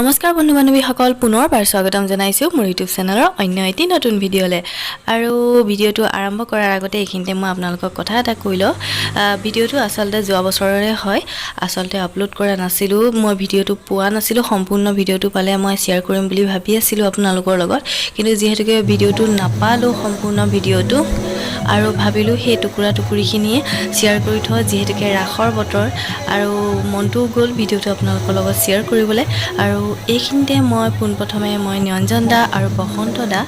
নমস্কাৰ বন্ধু বান্ধৱীসকল পুনৰবাৰ স্বাগতম জনাইছোঁ মোৰ ইউটিউব চেনেলৰ অন্য এটি নতুন ভিডিঅ'লৈ আৰু ভিডিঅ'টো আৰম্ভ কৰাৰ আগতে এইখিনিতে মই আপোনালোকক কথা এটা কৈ লওঁ ভিডিঅ'টো আচলতে যোৱা বছৰৰে হয় আচলতে আপলোড কৰা নাছিলোঁ মই ভিডিঅ'টো পোৱা নাছিলোঁ সম্পূৰ্ণ ভিডিঅ'টো পালে মই শ্বেয়াৰ কৰিম বুলি ভাবি আছিলোঁ আপোনালোকৰ লগত কিন্তু যিহেতুকে ভিডিঅ'টো নাপালোঁ সম্পূৰ্ণ ভিডিঅ'টো আৰু ভাবিলোঁ সেই টুকুৰা টুকুৰিখিনিয়ে শ্বেয়াৰ কৰি থওঁ যিহেতুকে ৰাসৰ বতৰ আৰু মনটো গ'ল ভিডিঅ'টো আপোনালোকৰ লগত শ্বেয়াৰ কৰিবলৈ আৰু এইখিনিতে মই পোনপ্ৰথমে মই নিৰঞ্জন দা আৰু বসন্ত দা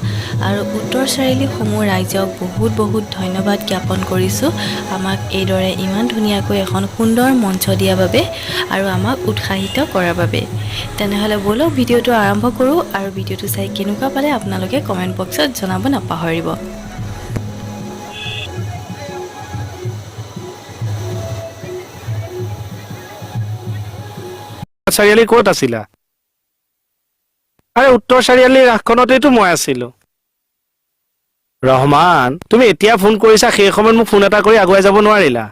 আৰু উত্তৰ চাৰিআলি সমূহ ৰাইজক বহুত ধন্যবাদ জ্ঞাপন কৰিছোঁ আমাক এইদৰে ইমান ধুনীয়াকৈ এখন সুন্দৰ মঞ্চ দিয়াৰ বাবে আৰু আমাক উৎসাহিত কৰাৰ বাবে তেনেহ'লে বলক ভিডিঅ'টো আৰম্ভ কৰোঁ আৰু ভিডিঅ'টো চাই কেনেকুৱা পালে আপোনালোকে কমেণ্ট বক্সত জনাব নাপাহৰিব চাৰিআলি ক'ত আছিলা আৰে উত্তৰ চাৰিআলি ৰাসখনতেইতো মই আছিলোঁ ৰহমান তুমি এতিয়া ফোন কৰিছা সেই সময়ত মোক ফোন এটা কৰি আগুৱাই যাব নোৱাৰিলা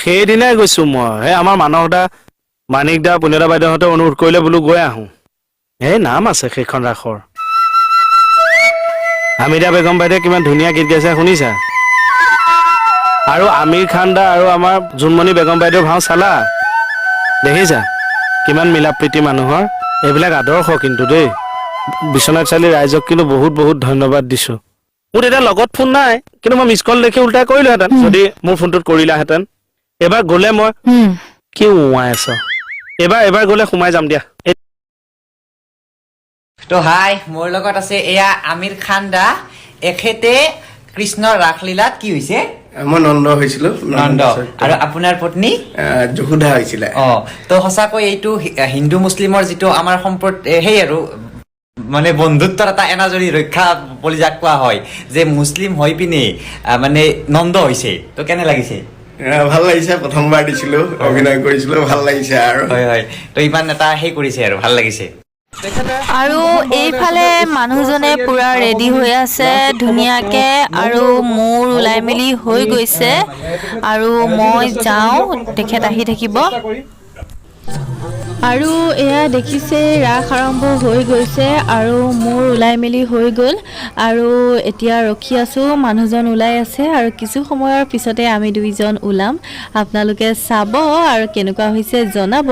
সেইদিনাই গৈছোঁ মই আমাৰ মানসদা মানিকদা পুণ্যদা বাইদেউহঁতে অনুৰোধ কৰিলে বোলো গৈ আহোঁ নাম আছে সেইখন ৰাসৰ হামিদা বেগম বাইদেৱে কিমান ধুনীয়া গীত গাইছে শুনিছা আৰু আমিৰ খান দা আৰু আমাৰ জোনমণি বেগম বাইদেউ ভাও চালা দেখিছা কিমান মিলাপ্ৰীতি মানুহৰ এইবিলাক আদৰ্শ কিন্তু দেই বিশ্বনাথ চাৰিআলি ৰাইজক কিন্তু বহুত ধন্যবাদ দিছোঁ মোৰ এতিয়া লগত ফোন নাই কিন্তু মই মিছ কল দেখি উল্টাই কৰিলোহেঁতেন যদি মোৰ ফোনটোত কৰিলাহেঁতেন এবাৰ গ'লে মই কি উৱাই আছ এবাৰ গ'লে সোমাই যাম দিয়া তো হাই মোৰ লগত আছে এয়া আমিৰ খান দা এখেতে কৃষ্ণৰ ৰাসলীলাত কি হৈছে মই নন্দ হৈছিলো নন্দ আৰু আপোনাৰ পত্নী যশোদা হৈছিলে তো সঁচাকৈ এইটো হিন্দু মুছলিমৰ যিটো আমাৰ সম্পৰ্ক সেই আৰু মানে বন্ধুত্বৰ এটা এনাজৰী ৰক্ষা বুলি যাক কোৱা হয় যে মুছলিম হৈ পিনে মানে নন্দ হৈছে তো কেনে লাগিছে ভাল লাগিছে প্ৰথমবাৰ দিছিলো অভিনয় কৰিছিলো ভাল লাগিছে আৰু হয় তো ইমান এটা সেই কৰিছে আৰু ভাল লাগিছে আৰু এইফালে মানুহজনে পুৰা ৰেডি হৈ আছে ধুনীয়াকৈ আৰু মূৰ ওলাই মেলি হৈ গৈছে আৰু মই যাওঁ তেখেত আহি থাকিব আৰু এয়া দেখিছে ৰাস আৰম্ভ হৈ গৈছে আৰু মূৰ ওলাই মেলি হৈ গ'ল আৰু এতিয়া ৰখি আছোঁ মানুহজন ওলাই আছে আৰু কিছু সময়ৰ পিছতে আমি দুইজন ওলাম আপোনালোকে চাব আৰু কেনেকুৱা হৈছে জনাব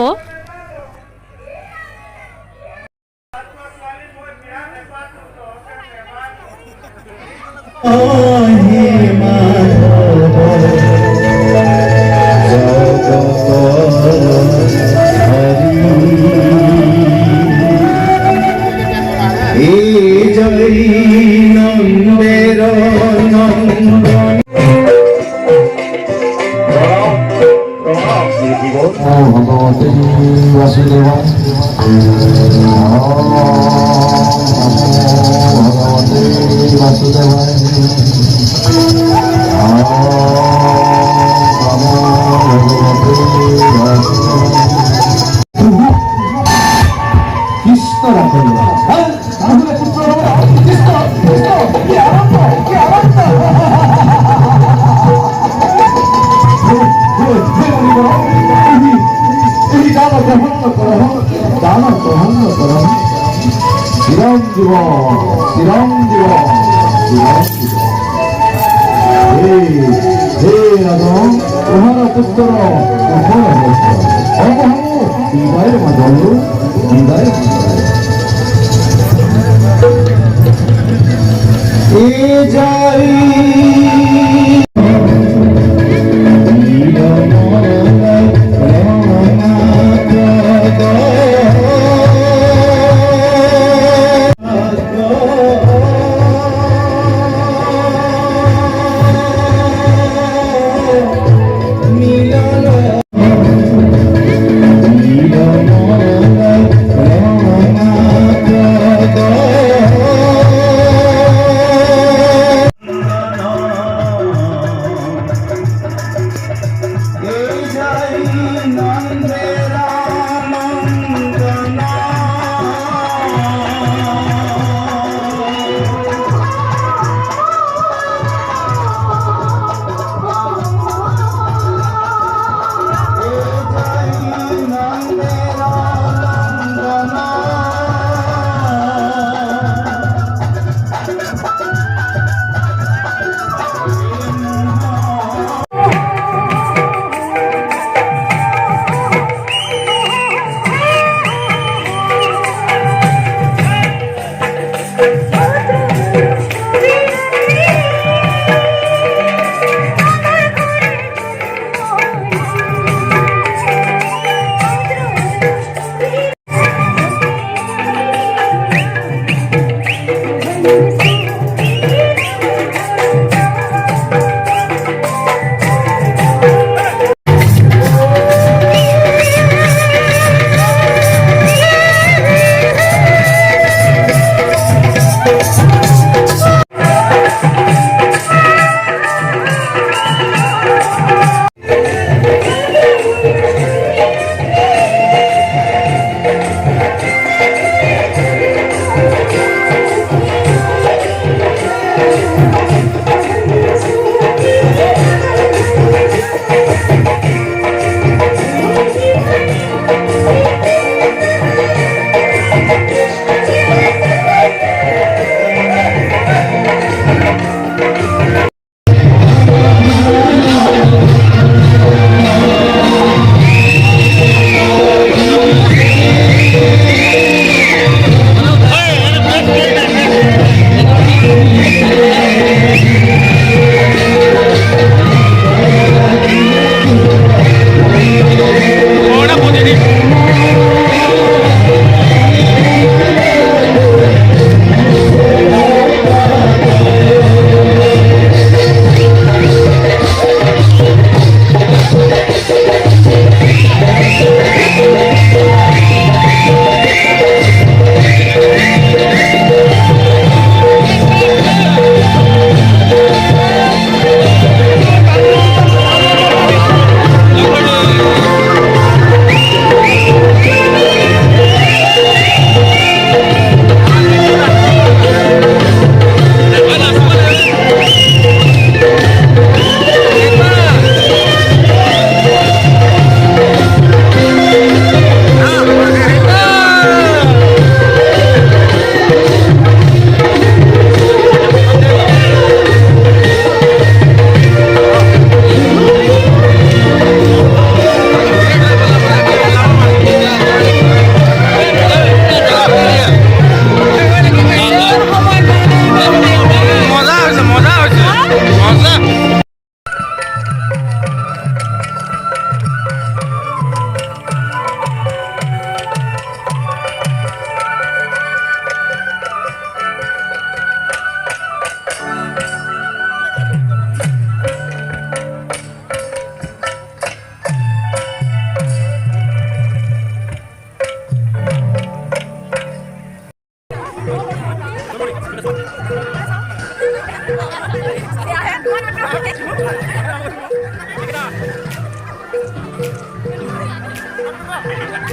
আৰু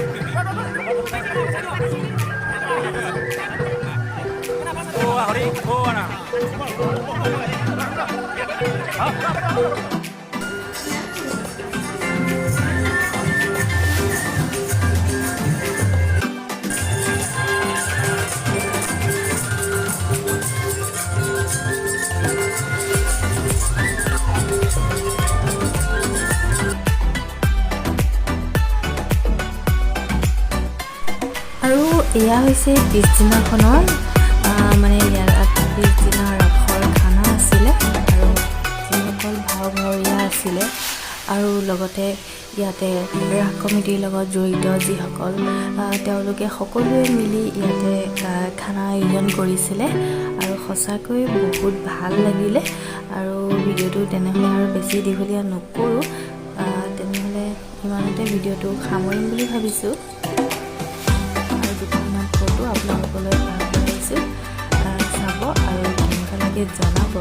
এয়া হৈছে পিছদিনাখনৰ মানে ইয়াত পিছদিনাৰ ৰসৰ খানা আছিলে আৰু যিসকল ভাৱৰীয়া আছিলে আৰু লগতে ইয়াতে ৰাস কমিটিৰ লগত জড়িত যিসকল তেওঁলোকে সকলোৱে মিলি ইয়াতে খানা আয়োজন কৰিছিলে আৰু সঁচাকৈ বহুত ভাল লাগিলে আৰু ভিডিঅ'টো তেনেহ'লে আৰু বেছি দীঘলীয়া নকৰোঁ তেনেহ'লে ইমানতে ভিডিঅ'টো সামৰিম বুলি ভাবিছোঁ আৰু দুখনমান ফটো আপোনালোকলৈ আগবঢ়াইছোঁ চাব আৰু কেনেকুৱা লাগে জনাব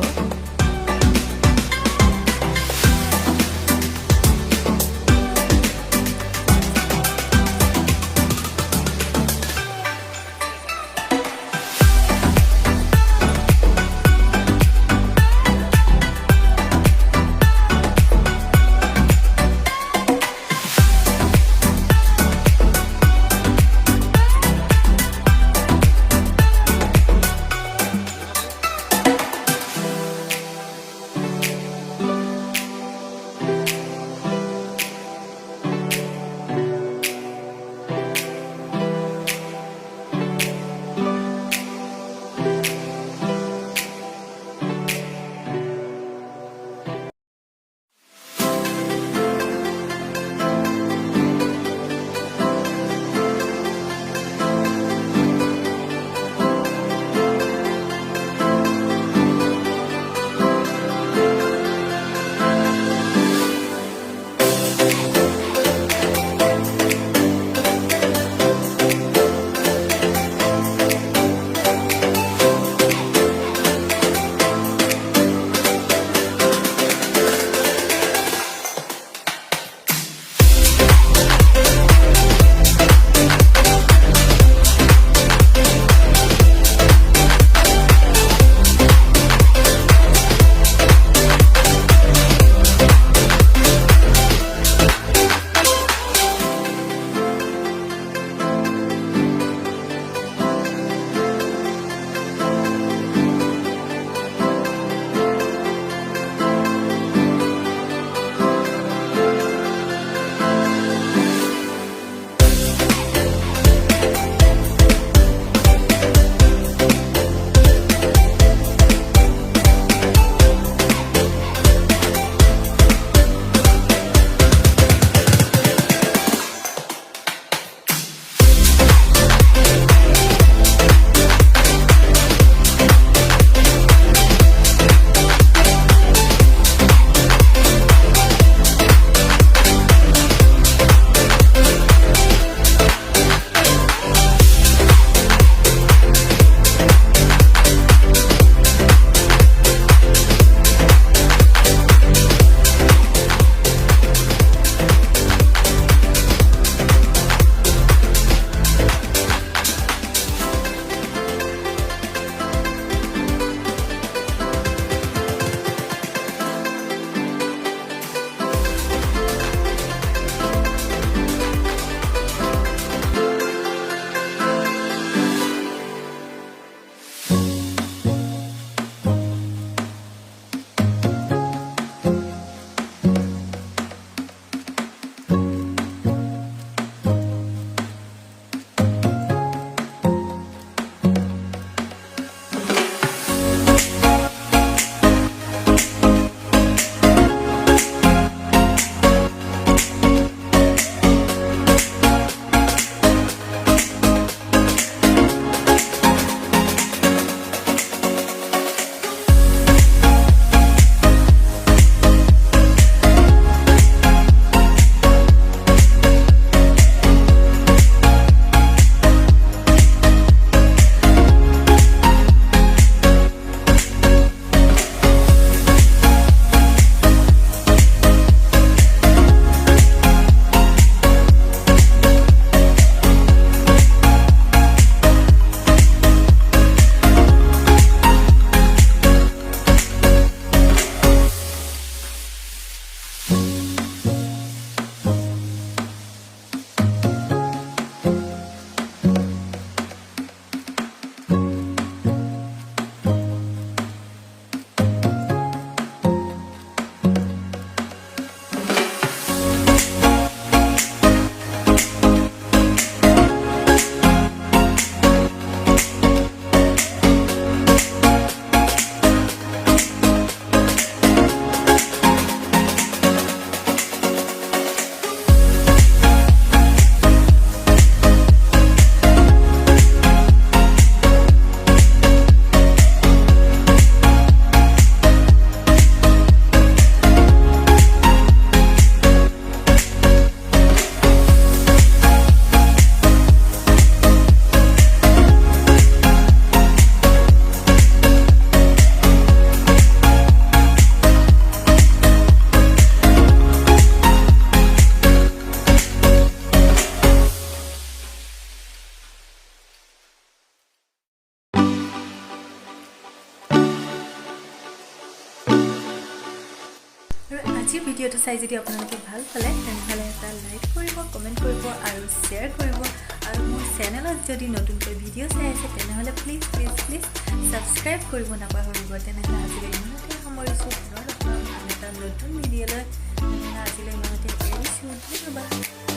আজি ভিডিঅ'টো চাই যদি আপোনালোকে ভাল পালে তেনেহ'লে এটা লাইক কৰিব কমেণ্ট কৰিব আৰু শ্বেয়াৰ কৰিব আৰু মোৰ চেনেলত যদি নতুনকৈ ভিডিঅ' চাই আছে তেনেহ'লে প্লিজ ছাবস্ক্ৰাইব কৰিব নাপাহৰিব তেনেহ'লে আজিলৈ ইমানতে সামৰিছোঁ পুনৰ লগ পাম আন এটা নতুন ভিডিঅ'লৈ আজিলৈ ইমানতে এৰিছোঁ ধন্যবাদ